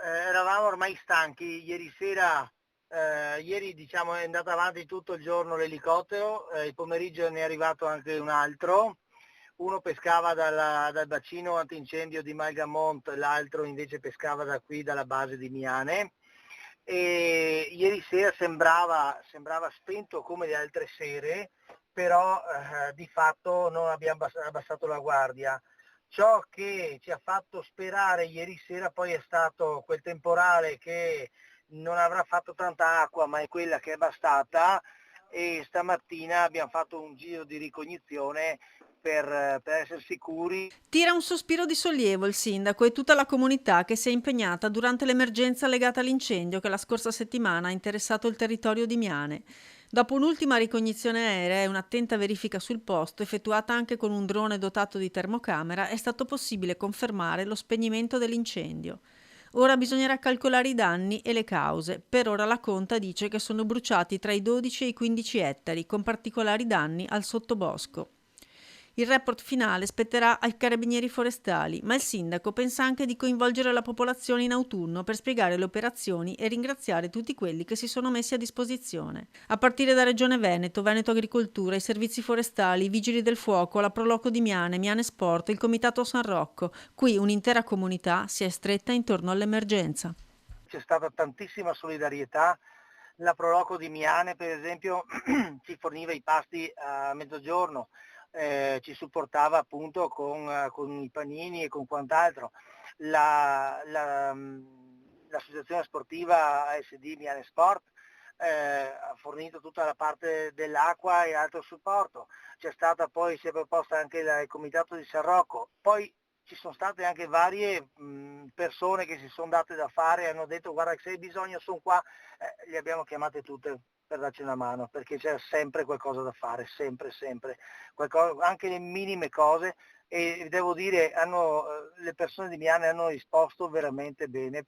eravamo ormai stanchi, ieri sera, ieri diciamo è andato avanti tutto il giorno l'elicottero, il pomeriggio ne è arrivato anche un altro, uno pescava dal bacino antincendio di Malgamont, l'altro invece pescava da qui dalla base di Miane e ieri sera sembrava spento come le altre sere, però di fatto non abbiamo abbassato la guardia. Ciò che ci ha fatto sperare ieri sera poi è stato quel temporale che non avrà fatto tanta acqua, ma è quella che è bastata e stamattina abbiamo fatto un giro di ricognizione per essere sicuri. Tira un sospiro di sollievo il sindaco e tutta la comunità che si è impegnata durante l'emergenza legata all'incendio che la scorsa settimana ha interessato il territorio di Miane. Dopo un'ultima ricognizione aerea e un'attenta verifica sul posto, effettuata anche con un drone dotato di termocamera, è stato possibile confermare lo spegnimento dell'incendio. Ora bisognerà calcolare i danni e le cause. Per ora la conta dice che sono bruciati tra i 12 e i 15 ettari, con particolari danni al sottobosco. Il report finale spetterà ai carabinieri forestali, ma il sindaco pensa anche di coinvolgere la popolazione in autunno per spiegare le operazioni e ringraziare tutti quelli che si sono messi a disposizione. A partire da Regione Veneto, Veneto Agricoltura, i servizi forestali, i vigili del fuoco, la Proloco di Miane, Miane Sport, il Comitato San Rocco. Qui un'intera comunità si è stretta intorno all'emergenza. C'è stata tantissima solidarietà, la Proloco di Miane per esempio ci forniva i pasti a mezzogiorno, ci supportava appunto con i panini e con quant'altro. L'associazione sportiva ASD Miane Sport ha fornito tutta la parte dell'acqua e altro supporto. C'è stata poi, si è proposta anche il comitato di San Rocco, poi ci sono state anche varie persone che si sono date da fare e hanno detto guarda se hai bisogno sono qua, le abbiamo chiamate tutte per darci una mano, perché c'è sempre qualcosa da fare, sempre, anche le minime cose e devo dire le persone di Miane hanno risposto veramente bene.